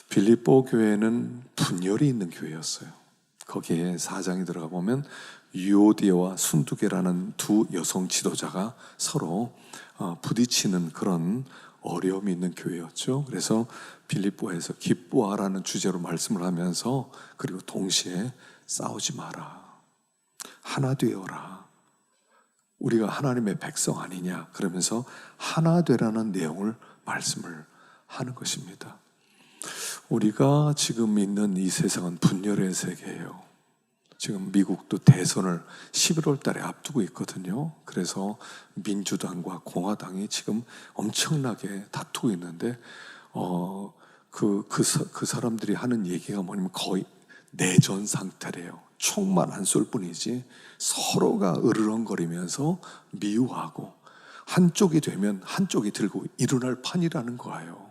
빌립보 교회는 분열이 있는 교회였어요. 거기에 4장에 들어가 보면 유오디아와 순두계라는 두 여성 지도자가 서로 부딪히는 그런 어려움이 있는 교회였죠. 그래서 빌립보에서 기뻐하라는 주제로 말씀을 하면서, 그리고 동시에 싸우지 마라, 하나 되어라, 우리가 하나님의 백성 아니냐, 그러면서 하나 되라는 내용을 말씀을 하는 것입니다. 우리가 지금 있는 이 세상은 분열의 세계예요. 지금 미국도 대선을 11월 달에 앞두고 있거든요. 그래서 민주당과 공화당이 지금 엄청나게 다투고 있는데 그 사람들이 하는 얘기가 뭐냐면 거의 내전 상태래요. 총만 안 쏠 뿐이지 서로가 으르렁거리면서 미워하고, 한쪽이 되면 한쪽이 들고 일어날 판이라는 거예요.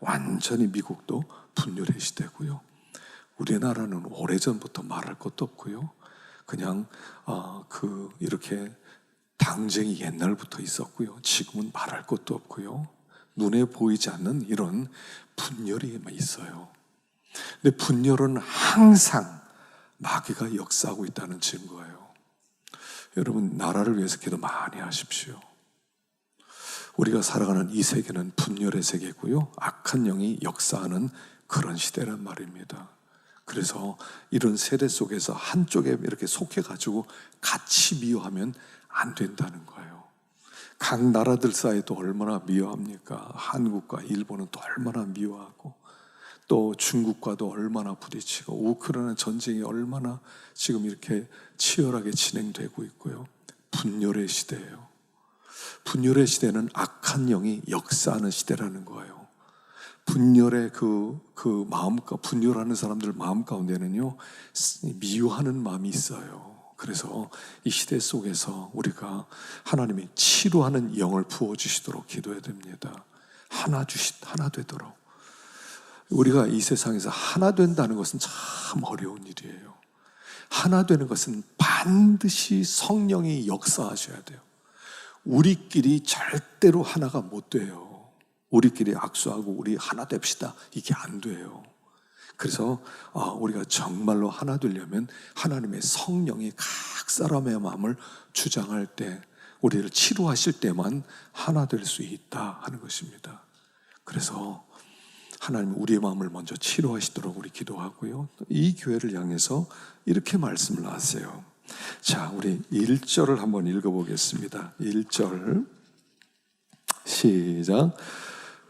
완전히 미국도 분열의 시대고요. 우리나라는 오래전부터 말할 것도 없고요. 그냥 이렇게 당쟁이 옛날부터 있었고요. 지금은 말할 것도 없고요. 눈에 보이지 않는 이런 분열이 있어요. 근데 분열은 항상 마귀가 역사하고 있다는 증거예요. 여러분, 나라를 위해서 기도 많이 하십시오. 우리가 살아가는 이 세계는 분열의 세계고요. 악한 영이 역사하는 그런 시대란 말입니다. 그래서 이런 세대 속에서 한쪽에 이렇게 속해가지고 같이 미워하면 안 된다는 거예요. 각 나라들 사이도 얼마나 미워합니까? 한국과 일본은 또 얼마나 미워하고, 또 중국과도 얼마나 부딪히고, 우크라이나 전쟁이 얼마나 지금 이렇게 치열하게 진행되고 있고요. 분열의 시대예요. 분열의 시대는 악한 영이 역사하는 시대라는 거예요. 분열의 그 마음과 분열하는 사람들 마음 가운데는요, 미워하는 마음이 있어요. 그래서 이 시대 속에서 우리가 하나님이 치료하는 영을 부어주시도록 기도해야 됩니다. 하나 되도록. 우리가 이 세상에서 하나 된다는 것은 참 어려운 일이에요. 하나 되는 것은 반드시 성령이 역사하셔야 돼요. 우리끼리 절대로 하나가 못 돼요. 우리끼리 악수하고 우리 하나 됩시다, 이게 안 돼요. 그래서 우리가 정말로 하나 되려면 하나님의 성령이 각 사람의 마음을 주장할 때, 우리를 치료하실 때만 하나 될 수 있다 하는 것입니다. 그래서 하나님 우리의 마음을 먼저 치료하시도록 우리 기도하고요. 이 교회를 향해서 이렇게 말씀을 하세요. 자, 우리 1절을 한번 읽어보겠습니다. 1절 시작.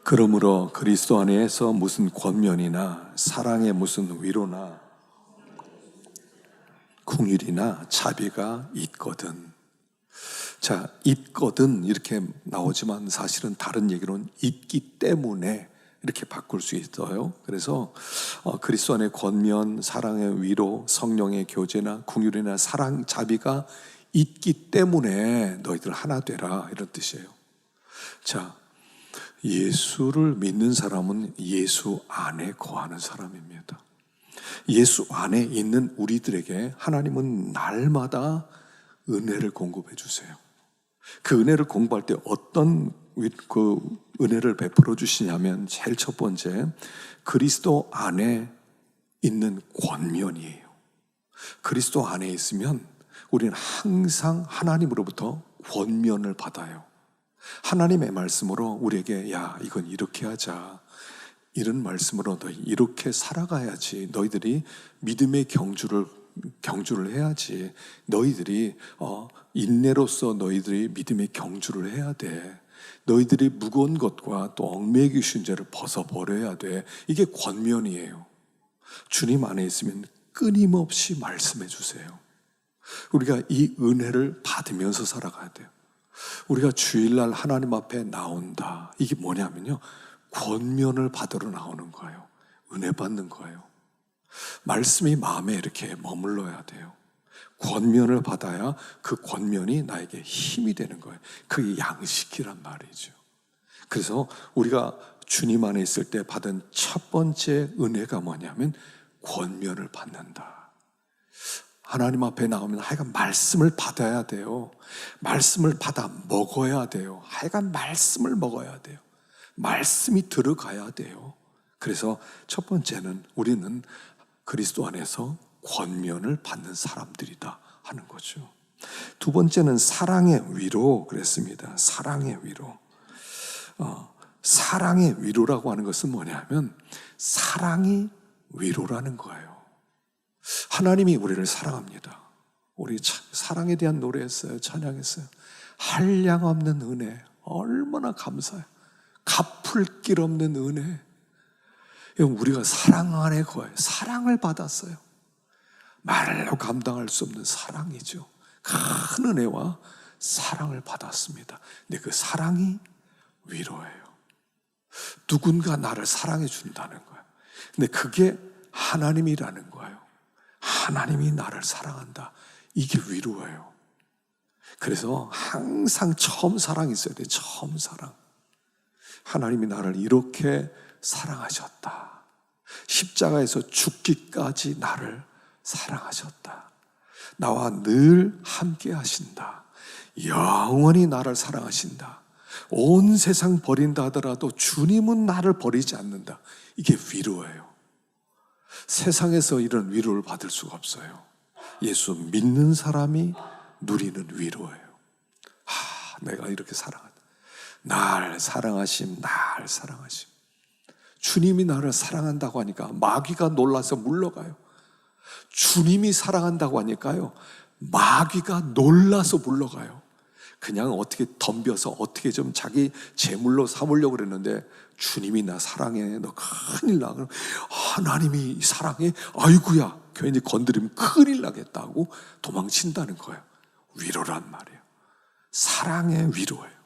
그러므로 그리스도 안에서 무슨 권면이나 사랑의 무슨 위로나 긍휼이나 자비가 있거든. 자, 있거든 이렇게 나오지만 사실은 다른 얘기로는 있기 때문에 이렇게 바꿀 수 있어요. 그래서 그리스도 안에 권면, 사랑의 위로, 성령의 교제나 긍휼이나 사랑, 자비가 있기 때문에 너희들 하나 되라, 이런 뜻이에요. 자, 예수를 믿는 사람은 예수 안에 거하는 사람입니다. 예수 안에 있는 우리들에게 하나님은 날마다 은혜를 공급해 주세요. 그 은혜를 공부할 때 어떤 그 은혜를 베풀어 주시냐면, 제일 첫 번째, 그리스도 안에 있는 권면이에요. 그리스도 안에 있으면 우리는 항상 하나님으로부터 권면을 받아요. 하나님의 말씀으로 우리에게, 야, 이건 이렇게 하자, 이런 말씀으로 너희 이렇게 살아가야지, 너희들이 믿음의 경주를 해야지, 너희들이 인내로서 너희들이 믿음의 경주를 해야 돼, 너희들이 무거운 것과 또 얽매여 귀신 죄를 벗어버려야 돼. 이게 권면이에요. 주님 안에 있으면 끊임없이 말씀해 주세요. 우리가 이 은혜를 받으면서 살아가야 돼요. 우리가 주일날 하나님 앞에 나온다, 이게 뭐냐면요, 권면을 받으러 나오는 거예요. 은혜 받는 거예요. 말씀이 마음에 이렇게 머물러야 돼요. 권면을 받아야 그 권면이 나에게 힘이 되는 거예요. 그게 양식이란 말이죠. 그래서 우리가 주님 안에 있을 때 받은 첫 번째 은혜가 뭐냐면 권면을 받는다. 하나님 앞에 나오면 하여간 말씀을 받아야 돼요. 말씀을 받아 먹어야 돼요. 하여간 말씀을 먹어야 돼요. 말씀이 들어가야 돼요. 그래서 첫 번째는 우리는 그리스도 안에서 권면을 받는 사람들이다 하는 거죠. 두 번째는 사랑의 위로 그랬습니다. 사랑의 위로. 사랑의 위로라고 하는 것은 뭐냐면 사랑이 위로라는 거예요. 하나님이 우리를 사랑합니다. 우리 사랑에 대한 노래했어요. 찬양했어요. 한량 없는 은혜, 얼마나 감사해요. 갚을 길 없는 은혜. 우리가 사랑 안에 거예요. 사랑을 받았어요. 말로 감당할 수 없는 사랑이죠. 큰 은혜와 사랑을 받았습니다. 근데 그 사랑이 위로예요. 누군가 나를 사랑해 준다는 거예요. 근데 그게 하나님이라는 거예요. 하나님이 나를 사랑한다. 이게 위로예요. 그래서 항상 처음 사랑이 있어야 돼요. 처음 사랑. 하나님이 나를 이렇게 사랑하셨다. 십자가에서 죽기까지 나를 사랑하셨다. 나와 늘 함께 하신다. 영원히 나를 사랑하신다. 온 세상 버린다 하더라도 주님은 나를 버리지 않는다. 이게 위로예요. 세상에서 이런 위로를 받을 수가 없어요. 예수 믿는 사람이 누리는 위로예요. 내가 이렇게 사랑한다. 날 사랑하심, 날 사랑하심. 주님이 나를 사랑한다고 하니까 마귀가 놀라서 물러가요. 주님이 사랑한다고 하니까요, 마귀가 놀라서 물러가요. 그냥 어떻게 덤벼서 어떻게 좀 자기 제물로 삼으려고 그랬는데 주님이 나 사랑해, 너 큰일 나. 그럼 하나님이 사랑해? 아이고야, 괜히 건드리면 큰일 나겠다고 도망친다는 거예요. 위로란 말이에요. 사랑의 위로예요.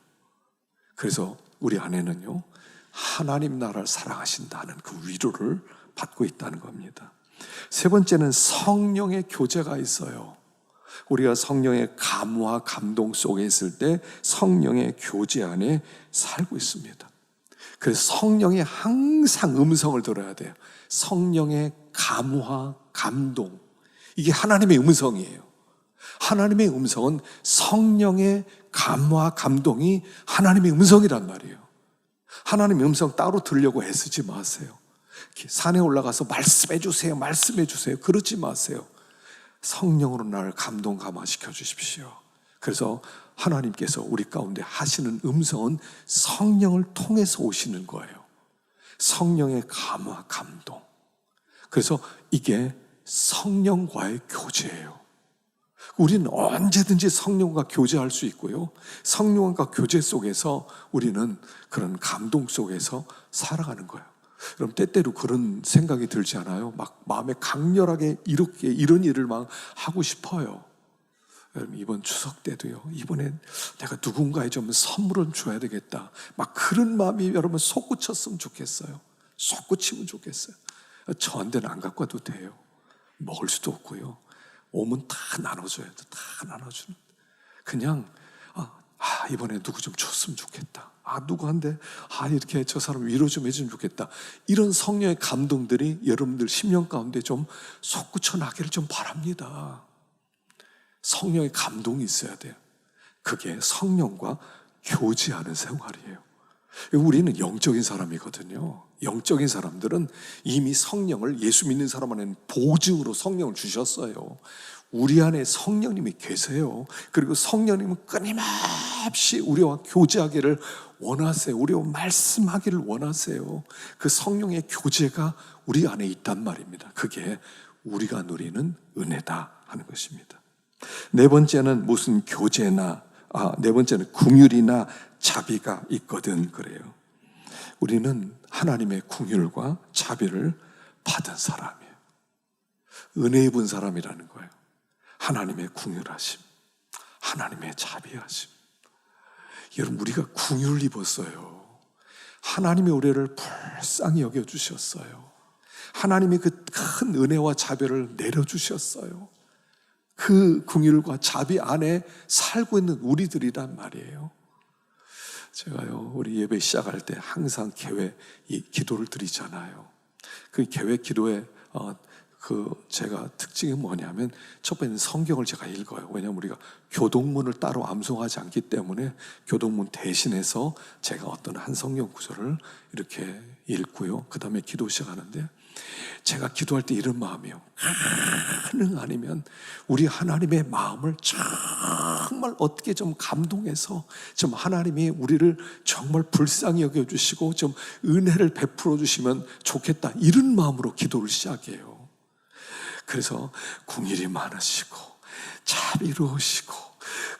그래서 우리 안에는요, 하나님 나라를 사랑하신다는 그 위로를 받고 있다는 겁니다. 세 번째는 성령의 교제가 있어요. 우리가 성령의 감화, 감동 속에 있을 때 성령의 교제 안에 살고 있습니다. 그래서 성령의 항상 음성을 들어야 돼요. 성령의 감화, 감동. 이게 하나님의 음성이에요. 하나님의 음성은 성령의 감화, 감동이 하나님의 음성이란 말이에요. 하나님의 음성 따로 들으려고 애쓰지 마세요. 산에 올라가서 말씀해 주세요, 말씀해 주세요. 그러지 마세요. 성령으로 나를 감동, 감화시켜 주십시오. 그래서 하나님께서 우리 가운데 하시는 음성은 성령을 통해서 오시는 거예요. 성령의 감화, 감동. 그래서 이게 성령과의 교제예요. 우리는 언제든지 성령과 교제할 수 있고요. 성령과 교제 속에서 우리는 그런 감동 속에서 살아가는 거예요. 그럼 때때로 그런 생각이 들지 않아요? 막 마음에 강렬하게 이렇게 이런 일을 막 하고 싶어요. 여러분, 이번 추석 때도요, 이번엔 내가 누군가에 좀 선물을 줘야 되겠다. 막 그런 마음이 여러분 솟구쳤으면 좋겠어요. 솟구치면 좋겠어요. 저한테는 안 갖고 와도 돼요. 먹을 수도 없고요. 오면 다 나눠줘야 돼. 다 나눠주는. 그냥 이번에 누구 좀 줬으면 좋겠다. 누구한테 이렇게 저 사람 위로 좀 해주면 좋겠다. 이런 성령의 감동들이 여러분들 심령 가운데 좀 솟구쳐 나기를 좀 바랍니다. 성령의 감동이 있어야 돼요. 그게 성령과 교제하는 생활이에요. 우리는 영적인 사람이거든요. 영적인 사람들은 이미 성령을, 예수 믿는 사람 안에는 보증으로 성령을 주셨어요. 우리 안에 성령님이 계세요. 그리고 성령님은 끊임없이 우리와 교제하기를 원하세요. 우리와 말씀하기를 원하세요. 그 성령의 교제가 우리 안에 있단 말입니다. 그게 우리가 누리는 은혜다 하는 것입니다. 네 번째는 무슨 교제나 네 번째는 긍휼이나 자비가 있거든 그래요. 우리는 하나님의 긍휼과 자비를 받은 사람이에요. 은혜 입은 사람이라는 거예요. 하나님의 긍휼하심, 하나님의 자비하심. 여러분, 우리가 긍휼을 입었어요. 하나님의 우리를 불쌍히 여겨주셨어요. 하나님이 그 큰 은혜와 자비를 내려주셨어요. 그 긍휼과 자비 안에 살고 있는 우리들이란 말이에요. 제가요, 우리 예배 시작할 때 항상 이 기도를 드리잖아요. 그 계획 기도에 제가 특징이 뭐냐면 첫 번째는 성경을 제가 읽어요. 왜냐하면 우리가 교동문을 따로 암송하지 않기 때문에 교동문 대신해서 제가 어떤 한 성경 구절을 이렇게 읽고요. 그 다음에 기도 시작하는데, 제가 기도할 때 이런 마음이에요. 가능 아니면 우리 하나님의 마음을 정말 어떻게 좀 감동해서 좀 하나님이 우리를 정말 불쌍히 여겨주시고 좀 은혜를 베풀어 주시면 좋겠다, 이런 마음으로 기도를 시작해요. 그래서 궁일이 많으시고 자비로우시고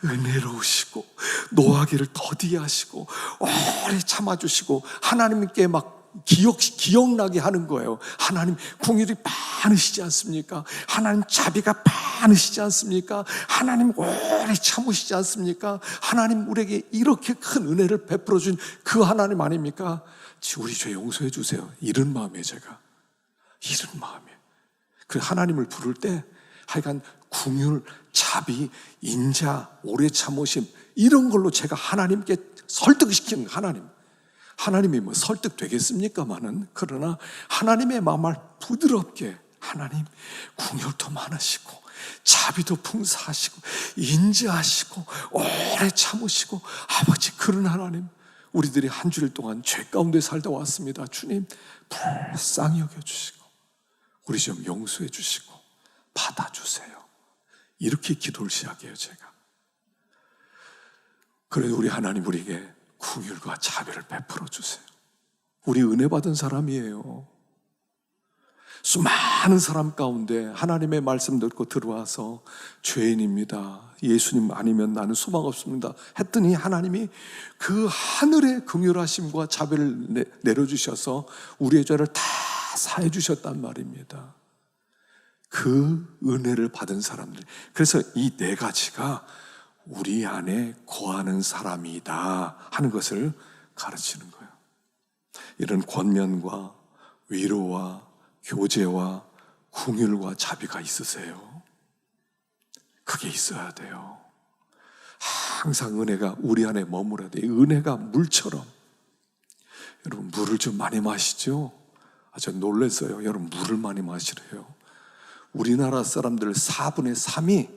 은혜로우시고 노하기를 더디하시고 오래 참아주시고 하나님께 막 기억나게 하는 거예요. 하나님 궁일이 많으시지 않습니까? 하나님 자비가 많으시지 않습니까? 하나님 오래 참으시지 않습니까? 하나님 우리에게 이렇게 큰 은혜를 베풀어 준 그 하나님 아닙니까? 우리 죄 용서해 주세요, 이런 마음이에요. 제가 이런 마음이에요. 그 하나님을 부를 때 하여간 궁율, 자비, 인자, 오래 참으심, 이런 걸로 제가 하나님께 설득시키는 하나님이 뭐 설득되겠습니까마는, 그러나 하나님의 마음을 부드럽게, 하나님 궁율도 많으시고 자비도 풍성하시고 인자하시고 오래 참으시고, 아버지 그런 하나님, 우리들이 한 주일 동안 죄 가운데 살다 왔습니다. 주님 불쌍히 여겨주시고 우리 좀 용서해 주시고 받아주세요. 이렇게 기도를 시작해요. 제가 그래도 우리 하나님 우리에게 긍휼과 자비를 베풀어 주세요. 우리 은혜 받은 사람이에요. 수많은 사람 가운데 하나님의 말씀 듣고 들어와서 죄인입니다, 예수님 아니면 나는 소망 없습니다 했더니 하나님이 그 하늘의 긍휼하심과 자비를 내려주셔서 우리의 죄를 다 사해 주셨단 말입니다. 그 은혜를 받은 사람들, 그래서 이 네 가지가 우리 안에 거하는 사람이다 하는 것을 가르치는 거예요. 이런 권면과 위로와 교제와 긍휼과 자비가 있으세요? 그게 있어야 돼요. 항상 은혜가 우리 안에 머물어야 돼요. 은혜가 물처럼. 여러분 물을 좀 많이 마시죠? 저 놀랐어요. 여러분 물을 많이 마시래요. 우리나라 사람들 4분의 3이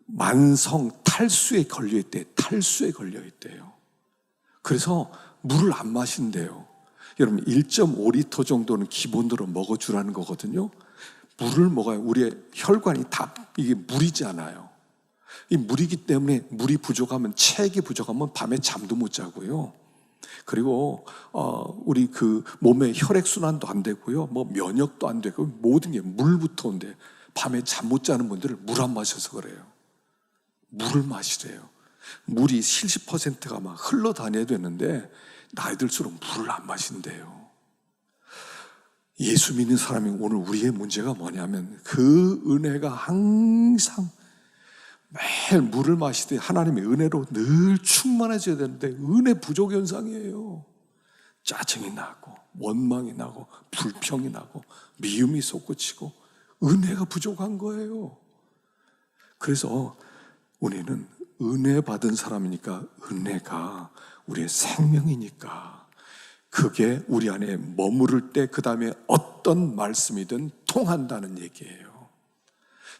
만성 탈수에 걸려있대요. 탈수에 걸려있대요. 그래서 물을 안 마신대요. 여러분 1.5리터 정도는 기본으로 먹어주라는 거거든요. 물을 먹어야 우리의 혈관이 다 이게 물이잖아요. 이 물이기 때문에 물이 부족하면, 체액이 부족하면 밤에 잠도 못 자고요. 그리고 우리 몸의 혈액순환도 안 되고요, 뭐 면역도 안 되고 모든 게 물부터인데 밤에 잠 못 자는 분들은 물 안 마셔서 그래요. 물을 마시래요. 물이 70%가 막 흘러다녀야 되는데 나이 들수록 물을 안 마신대요. 예수 믿는 사람이 오늘 우리의 문제가 뭐냐면 그 은혜가 항상 매일 물을 마시되 하나님의 은혜로 늘 충만해져야 되는데 은혜 부족 현상이에요. 짜증이 나고 원망이 나고 불평이 나고 미움이 솟구치고 은혜가 부족한 거예요. 그래서 우리는 은혜 받은 사람이니까, 은혜가 우리의 생명이니까 그게 우리 안에 머무를 때 그 다음에 어떤 말씀이든 통한다는 얘기예요.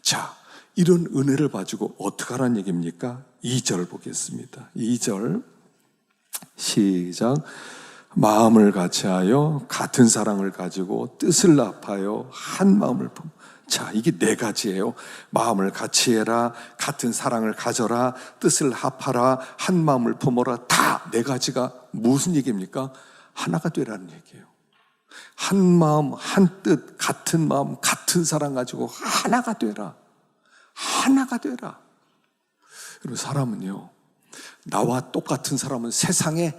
자, 이런 은혜를 가지고 어떻게 하라는 얘기입니까? 2절 보겠습니다. 2절 시작. 마음을 같이하여 같은 사랑을 가지고 뜻을 합하여 한 마음을 품. 자, 이게 네 가지예요. 마음을 같이해라, 같은 사랑을 가져라, 뜻을 합하라, 한 마음을 품어라. 다 네 가지가 무슨 얘기입니까? 하나가 되라는 얘기예요. 한 마음, 한 뜻, 같은 마음, 같은 사랑 가지고 하나가 되라. 하나가 되라. 여러분 사람은요, 나와 똑같은 사람은 세상에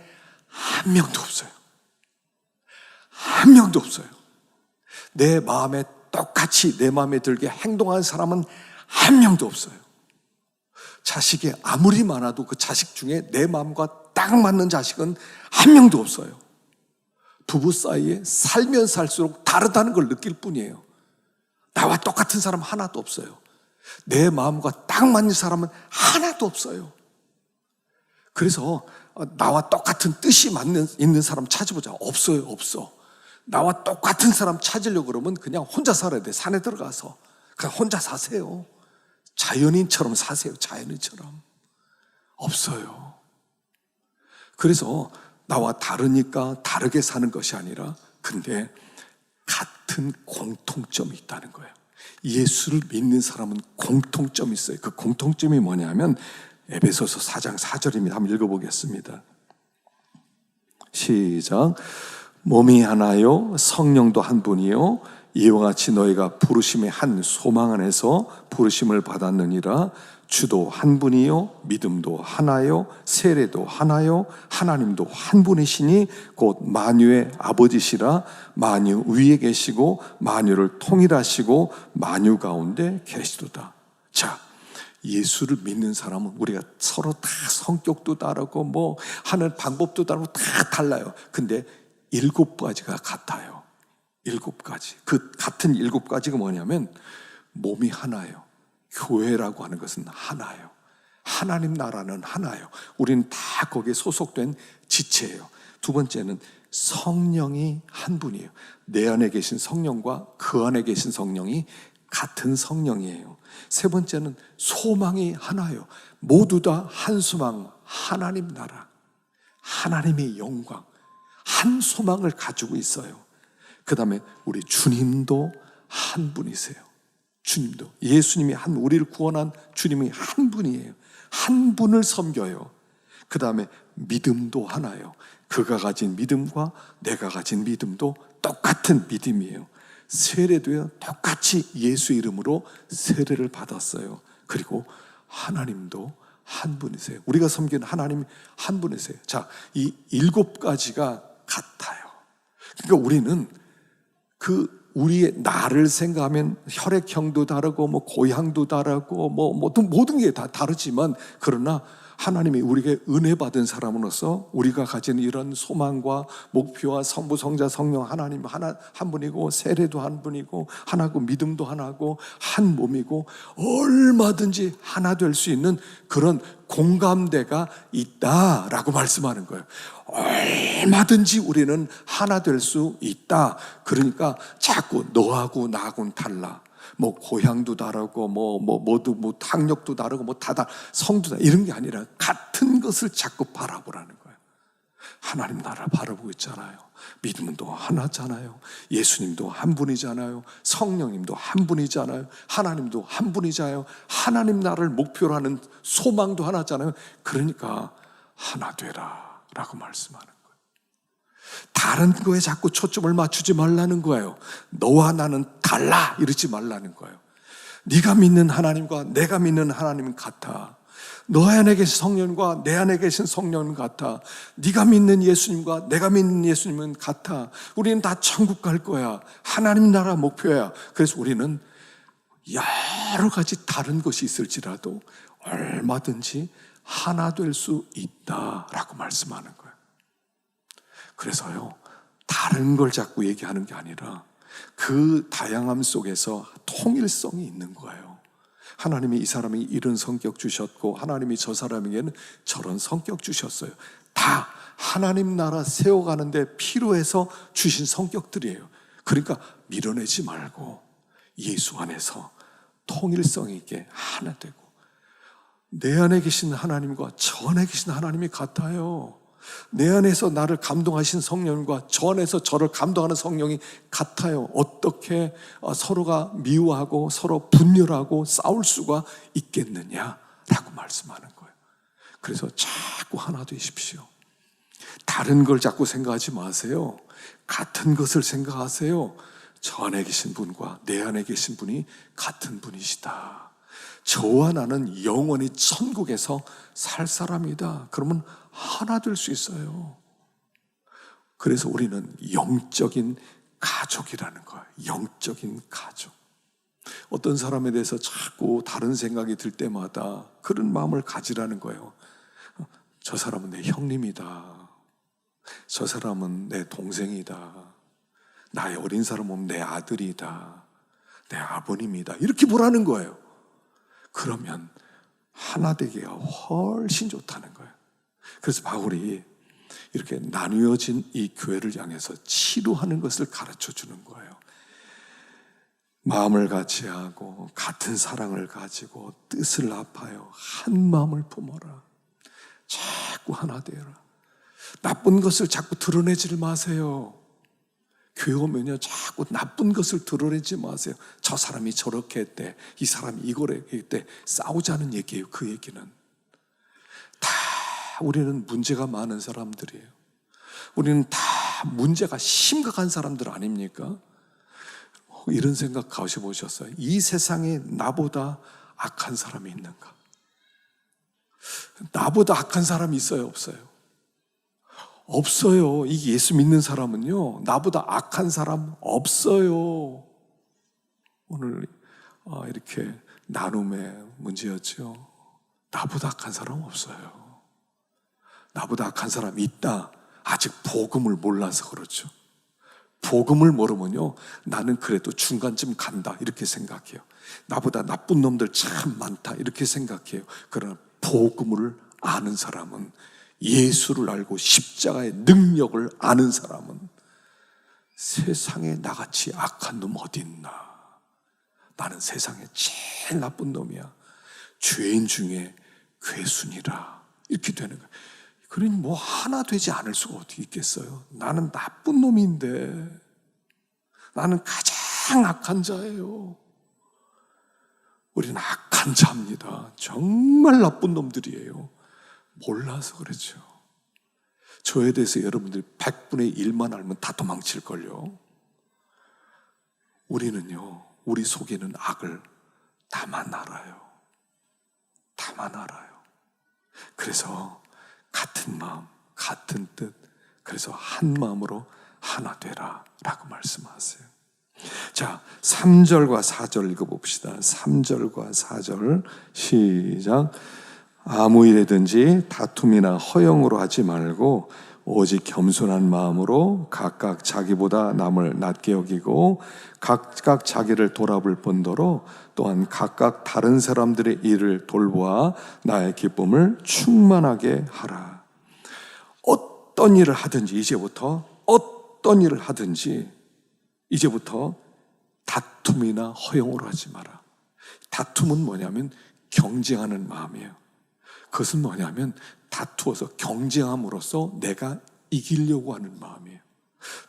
한 명도 없어요. 한 명도 없어요. 내 마음에 똑같이 내 마음에 들게 행동하는 사람은 한 명도 없어요. 자식이 아무리 많아도 그 자식 중에 내 마음과 딱 맞는 자식은 한 명도 없어요. 부부 사이에 살면 살수록 다르다는 걸 느낄 뿐이에요. 나와 똑같은 사람 하나도 없어요. 내 마음과 딱 맞는 사람은 하나도 없어요. 그래서 나와 똑같은 뜻이 있는 사람 찾아보자. 없어요, 없어. 나와 똑같은 사람 찾으려고 그러면 그냥 혼자 살아야 돼. 산에 들어가서 그냥 혼자 사세요. 자연인처럼 사세요. 자연인처럼. 없어요. 그래서 나와 다르니까 다르게 사는 것이 아니라, 근데 같은 공통점이 있다는 거예요. 예수를 믿는 사람은 공통점이 있어요. 그 공통점이 뭐냐면 에베소서 4장 4절입니다. 한번 읽어보겠습니다. 시작. 몸이 하나요 성령도 한 분이요 이와 같이 너희가 부르심의 한 소망 안에서 부르심을 받았느니라. 주도 한 분이요 믿음도 하나요 세례도 하나요 하나님도 한 분이시니 곧 만유의 아버지시라. 만유 위에 계시고 만유를 통일하시고 만유 가운데 계시도다. 자, 예수를 믿는 사람은 우리가 서로 다 성격도 다르고 뭐 하는 방법도 다르고 다 달라요. 근데 7가지가 같아요. 7가지. 그 같은 7가지가 뭐냐면 몸이 하나예요. 교회라고 하는 것은 하나예요. 하나님 나라는 하나예요. 우리는 다 거기에 소속된 지체예요. 두 번째는 성령이 한 분이에요. 내 안에 계신 성령과 그 안에 계신 성령이 같은 성령이에요. 세 번째는 소망이 하나예요. 모두 다 한 소망, 하나님 나라, 하나님의 영광, 한 소망을 가지고 있어요. 그 다음에 우리 주님도 한 분이세요. 주님도, 예수님이 우리를 구원한 주님이 한 분이에요. 한 분을 섬겨요. 그 다음에 믿음도 하나예요. 그가 가진 믿음과 내가 가진 믿음도 똑같은 믿음이에요. 세례도요, 똑같이 예수 이름으로 세례를 받았어요. 그리고 하나님도 한 분이세요. 우리가 섬기는 하나님 한 분이세요. 자, 이 7가지가 같아요. 그러니까 우리는 우리의 나를 생각하면 혈액형도 다르고 뭐 고향도 다르고 뭐 모든 게 다 다르지만, 그러나 하나님이 우리에게 은혜 받은 사람으로서 우리가 가진 이런 소망과 목표와 성부, 성자, 성령 하나님 한 분이고, 세례도 한 분이고, 하나고, 믿음도 하나고, 한 몸이고, 얼마든지 하나 될 수 있는 그런 공감대가 있다라고 말씀하는 거예요. 얼마든지 우리는 하나 될 수 있다. 그러니까 자꾸 너하고 나하고는 달라. 뭐 고향도 다르고 모두 학력도 다르고 성도 다르고 이런 게 아니라 같은 것을 자꾸 바라보라는 거예요. 하나님 나라 바라보고 있잖아요. 믿음도 하나잖아요. 예수님도 한 분이잖아요. 성령님도 한 분이잖아요. 하나님도 한 분이잖아요. 하나님 나라를 목표로 하는 소망도 하나잖아요. 그러니까 하나 되라 라고 말씀하는 거예요. 다른 거에 자꾸 초점을 맞추지 말라는 거예요. 너와 나는 달라 이러지 말라는 거예요. 네가 믿는 하나님과 내가 믿는 하나님은 같아. 너 안에 계신 성령과 내 안에 계신 성령은 같아. 네가 믿는 예수님과 내가 믿는 예수님은 같아. 우리는 다 천국 갈 거야. 하나님 나라 목표야. 그래서 우리는 여러 가지 다른 것이 있을지라도 얼마든지 하나 될 수 있다라고 말씀하는 거예요. 그래서요, 다른 걸 자꾸 얘기하는 게 아니라 그 다양함 속에서 통일성이 있는 거예요. 하나님이 이 사람이 이런 성격 주셨고, 하나님이 저 사람에게는 저런 성격 주셨어요. 다 하나님 나라 세워가는데 필요해서 주신 성격들이에요. 그러니까 밀어내지 말고 예수 안에서 통일성 있게 하나 되고, 내 안에 계신 하나님과 저 안에 계신 하나님이 같아요. 내 안에서 나를 감동하신 성령과 저 안에서 저를 감동하는 성령이 같아요. 어떻게 서로가 미워하고 서로 분열하고 싸울 수가 있겠느냐라고 말씀하는 거예요. 그래서 자꾸 하나 되십시오. 다른 걸 자꾸 생각하지 마세요. 같은 것을 생각하세요. 저 안에 계신 분과 내 안에 계신 분이 같은 분이시다. 저와 나는 영원히 천국에서 살 사람이다. 그러면 하나 될 수 있어요. 그래서 우리는 영적인 가족이라는 거예요. 영적인 가족. 어떤 사람에 대해서 자꾸 다른 생각이 들 때마다 그런 마음을 가지라는 거예요. 저 사람은 내 형님이다. 저 사람은 내 동생이다. 나의 어린 사람 보면 내 아들이다. 내 아버님이다. 이렇게 보라는 거예요. 그러면 하나 되기가 훨씬 좋다는 거예요. 그래서 바울이 이렇게 나누어진 이 교회를 향해서 치료하는 것을 가르쳐 주는 거예요. 마음을 같이 하고 같은 사랑을 가지고 뜻을 합하여 한 마음을 품어라. 자꾸 하나 되어라. 나쁜 것을 자꾸 드러내지 마세요. 교회 오면요, 자꾸 나쁜 것을 드러내지 마세요. 저 사람이 저렇게 했대, 이 사람이 이걸 했대. 싸우자는 얘기예요. 그 얘기는 다 우리는 문제가 많은 사람들이에요. 우리는 다 문제가 심각한 사람들 아닙니까? 이런 생각 가셔보셨어요? 이 세상에 나보다 악한 사람이 있는가? 나보다 악한 사람이 있어요? 없어요? 없어요. 이 예수 믿는 사람은요, 나보다 악한 사람 없어요. 오늘 이렇게 나눔의 문제였죠. 나보다 악한 사람 없어요. 나보다 악한 사람이 있다. 아직 복음을 몰라서 그렇죠. 복음을 모르면요, 나는 그래도 중간쯤 간다 이렇게 생각해요. 나보다 나쁜 놈들 참 많다 이렇게 생각해요. 그러나 복음을 아는 사람은, 예수를 알고 십자가의 능력을 아는 사람은, 세상에 나같이 악한 놈 어디 있나? 나는 세상에 제일 나쁜 놈이야. 죄인 중에 괴순이라. 이렇게 되는 거예요. 그러니 뭐 하나 되지 않을 수가 어떻게 있겠어요? 나는 나쁜 놈인데, 나는 가장 악한 자예요. 우리는 악한 자입니다. 정말 나쁜 놈들이에요. 몰라서 그렇죠. 저에 대해서 여러분들이 100분의 1만 알면 다 도망칠걸요. 우리는요, 우리 속에는 악을 다만 알아요. 다만 알아요. 그래서 같은 마음, 같은 뜻, 그래서 한 마음으로 하나 되라 라고 말씀하세요. 자, 3절과 4절 읽어봅시다. 3절과 4절 시작. 아무 일이든지 다툼이나 허영으로 하지 말고 오직 겸손한 마음으로 각각 자기보다 남을 낮게 여기고 각각 자기를 돌아볼 뿐더러 또한 각각 다른 사람들의 일을 돌보아 나의 기쁨을 충만하게 하라. 어떤 일을 하든지 이제부터 어떤 일을 하든지 이제부터 다툼이나 허영으로 하지 마라. 다툼은 뭐냐면 경쟁하는 마음이에요. 그것은 뭐냐면 다투어서 경쟁함으로써 내가 이기려고 하는 마음이에요.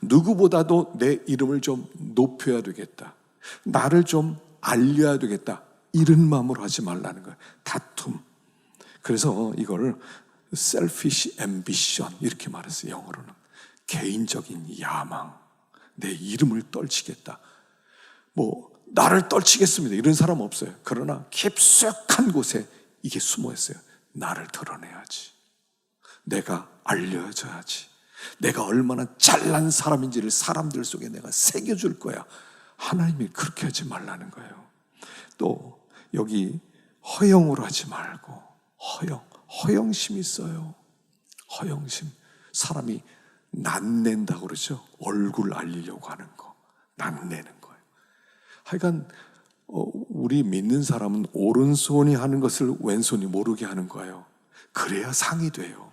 누구보다도 내 이름을 좀 높여야 되겠다, 나를 좀 알려야 되겠다, 이런 마음으로 하지 말라는 거예요. 다툼. 그래서 이걸 selfish ambition 이렇게 말했어요. 영어로는 개인적인 야망, 내 이름을 떨치겠다, 뭐 나를 떨치겠습니다, 이런 사람 없어요. 그러나 깊숙한 곳에 이게 숨어 있어요. 나를 드러내야지, 내가 알려져야지, 내가 얼마나 잘난 사람인지를 사람들 속에 내가 새겨줄 거야. 하나님이 그렇게 하지 말라는 거예요. 또 여기 허영으로 하지 말고, 허영심이 있어요. 허영심. 사람이 낯낸다고 그러죠. 얼굴 알리려고 하는 거, 낯내는 거예요. 하여간 우리 믿는 사람은 오른손이 하는 것을 왼손이 모르게 하는 거예요. 그래야 상이 돼요.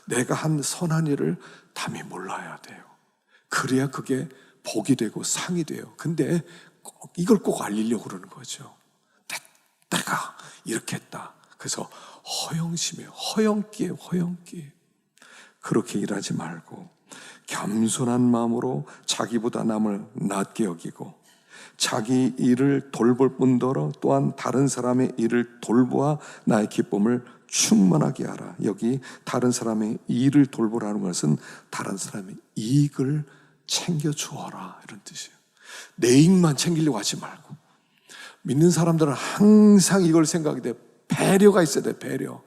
내가 한 선한 일을 남이 몰라야 돼요. 그래야 그게 복이 되고 상이 돼요. 근데 이걸 꼭 알리려고 그러는 거죠. 내가 이렇게 했다. 그래서 허영심이에요. 허영기에. 그렇게 일하지 말고 겸손한 마음으로 자기보다 남을 낮게 여기고 자기 일을 돌볼 뿐더러 또한 다른 사람의 일을 돌보아 나의 기쁨을 충만하게 하라. 여기 다른 사람의 일을 돌보라는 것은 다른 사람의 이익을 챙겨주어라, 이런 뜻이에요. 내 이익만 챙기려고 하지 말고. 믿는 사람들은 항상 이걸 생각이 돼. 배려가 있어야 돼. 배려.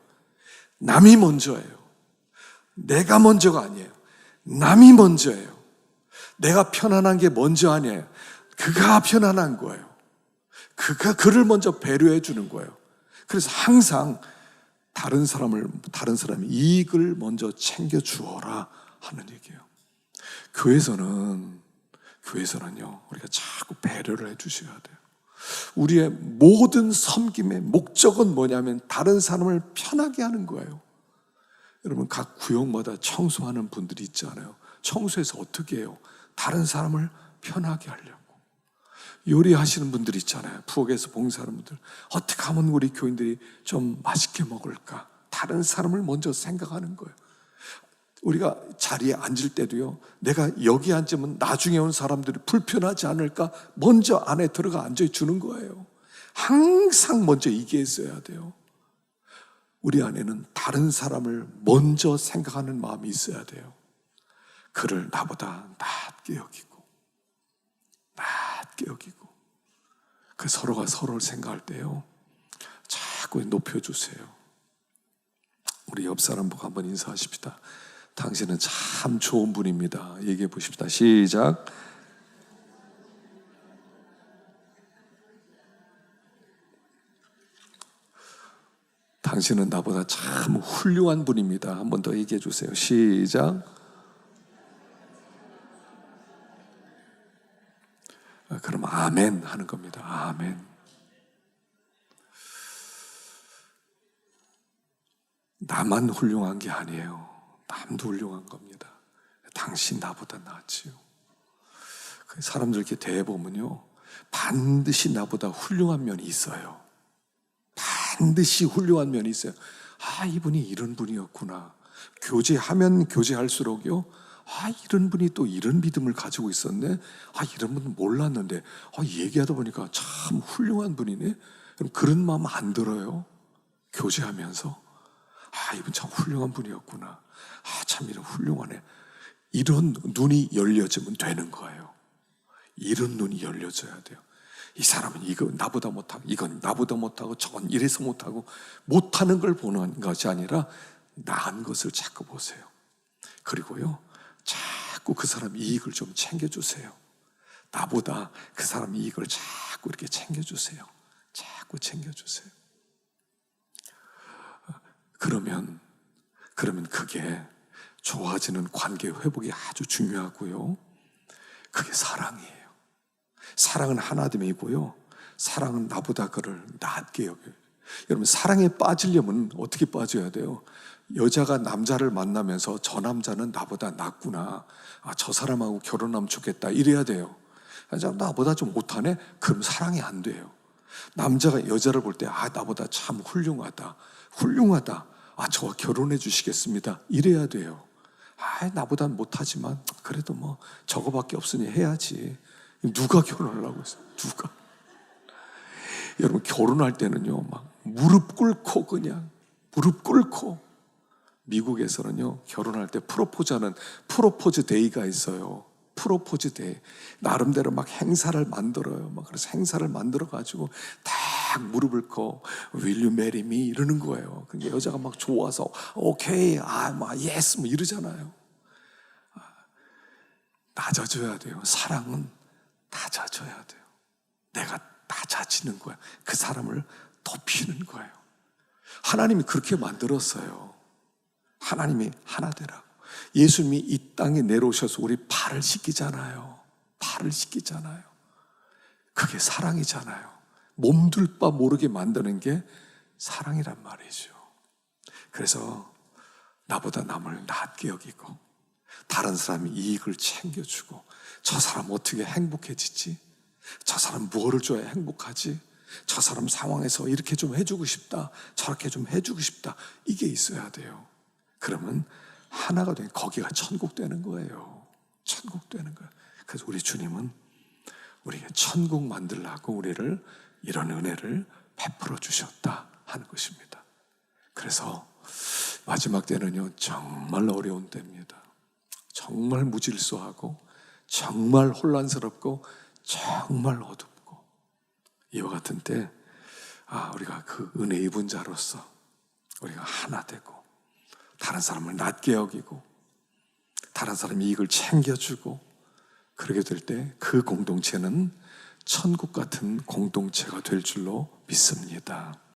남이 먼저예요. 내가 먼저가 아니에요. 남이 먼저예요. 내가 편안한 게 먼저 아니에요. 그가 편안한 거예요. 그를 먼저 배려해 주는 거예요. 그래서 항상 다른 사람의 이익을 먼저 챙겨 주어라 하는 얘기예요. 교회에서는요, 우리가 자꾸 배려를 해 주셔야 돼요. 우리의 모든 섬김의 목적은 뭐냐면 다른 사람을 편하게 하는 거예요. 여러분, 각 구역마다 청소하는 분들이 있잖아요. 청소해서 어떻게 해요? 다른 사람을 편하게 하려고. 요리하시는 분들 있잖아요. 부엌에서 봉사하는 분들. 어떻게 하면 우리 교인들이 좀 맛있게 먹을까? 다른 사람을 먼저 생각하는 거예요. 우리가 자리에 앉을 때도요, 내가 여기 앉으면 나중에 온 사람들이 불편하지 않을까? 먼저 안에 들어가 앉아주는 거예요. 항상 먼저 이게 있어야 돼요. 우리 안에는 다른 사람을 먼저 생각하는 마음이 있어야 돼요. 그를 나보다 낮게 여기고, 낮게 여기고. 그 서로가 서로를 생각할 때요, 자꾸 높여주세요. 우리 옆 사람 보고 한번 인사하십시다. 당신은 참 좋은 분입니다. 얘기해 보십시다. 시작. 당신은 나보다 참 훌륭한 분입니다. 한 번 더 얘기해 주세요. 시작. 그럼 아멘 하는 겁니다. 아멘. 나만 훌륭한 게 아니에요. 남도 훌륭한 겁니다. 당신 나보다 낫지요. 사람들 이렇게 대해보면요, 반드시 나보다 훌륭한 면이 있어요. 반드시 훌륭한 면이 있어요. 아, 이분이 이런 분이었구나. 교제하면 교제할수록요, 아, 이런 분이 또 이런 믿음을 가지고 있었네. 아, 이런 분은 몰랐는데, 얘기하다 보니까 참 훌륭한 분이네. 그럼 그런 마음 안 들어요? 교제하면서. 아, 이분 참 훌륭한 분이었구나. 아, 참 이런 훌륭하네. 이런 눈이 열려지면 되는 거예요. 이런 눈이 열려져야 돼요. 이 사람은 이거 나보다 못하고, 이건 나보다 못하고, 저건 이래서 못하고, 못하는 걸 보는 것이 아니라 나은 것을 자꾸 보세요. 그리고요, 자꾸 그 사람 이익을 좀 챙겨주세요. 나보다 그 사람 이익을 자꾸 이렇게 챙겨주세요. 자꾸 챙겨주세요. 그러면 그게 좋아지는 관계 회복이 아주 중요하고요. 그게 사랑이에요. 사랑은 하나됨이고요. 사랑은 나보다 그를 낮게 여겨요. 여러분, 사랑에 빠지려면 어떻게 빠져야 돼요? 여자가 남자를 만나면서 저 남자는 나보다 낫구나. 아, 저 사람하고 결혼하면 좋겠다. 이래야 돼요. 나보다 좀 못하네? 그럼 사랑이 안 돼요. 남자가 여자를 볼 때, 아, 나보다 참 훌륭하다. 훌륭하다. 아, 저와 결혼해 주시겠습니다. 이래야 돼요. 아, 나보단 못하지만 그래도 뭐 저거밖에 없으니 해야지. 누가 결혼하려고 했어요? 누가? 여러분, 결혼할 때는요, 막 무릎 꿇고, 그냥 무릎 꿇고. 미국에서는요, 결혼할 때 프로포즈하는 프로포즈 데이가 있어요. 프로포즈 데이. 나름대로 막 행사를 만들어요. 막 그래서 행사를 만들어가지고 딱 무릎을 꿇고 Will you marry me? 이러는 거예요. 그러니까 여자가 막 좋아서 오케이, 막 예스, 뭐 이러잖아요. 낮아져야 돼요. 사랑은 낮아져야 돼요. 내가 낮아지는 거야. 그 사람을 덮이는 거예요. 하나님이 그렇게 만들었어요. 하나님이 하나 되라고. 예수님이 이 땅에 내려오셔서 우리 발을 씻기잖아요. 발을 씻기잖아요. 그게 사랑이잖아요. 몸둘 바 모르게 만드는 게 사랑이란 말이죠. 그래서 나보다 남을 낮게 여기고, 다른 사람이 이익을 챙겨주고, 저 사람 어떻게 행복해지지? 저 사람 뭐를 줘야 행복하지? 저 사람 상황에서 이렇게 좀 해주고 싶다, 저렇게 좀 해주고 싶다. 이게 있어야 돼요. 그러면 하나가 되는, 거기가 천국 되는 거예요. 천국 되는 거예요. 그래서 우리 주님은 우리가 천국 만들라고 우리를 이런 은혜를 베풀어 주셨다 하는 것입니다. 그래서 마지막 때는요, 정말 어려운 때입니다. 정말 무질서하고, 정말 혼란스럽고, 정말 어둡고, 이와 같은 때, 우리가 그 은혜 입은 자로서 우리가 하나 되고, 다른 사람을 낮게 여기고, 다른 사람의 이익을 챙겨주고, 그렇게 될 때 그 공동체는 천국 같은 공동체가 될 줄로 믿습니다.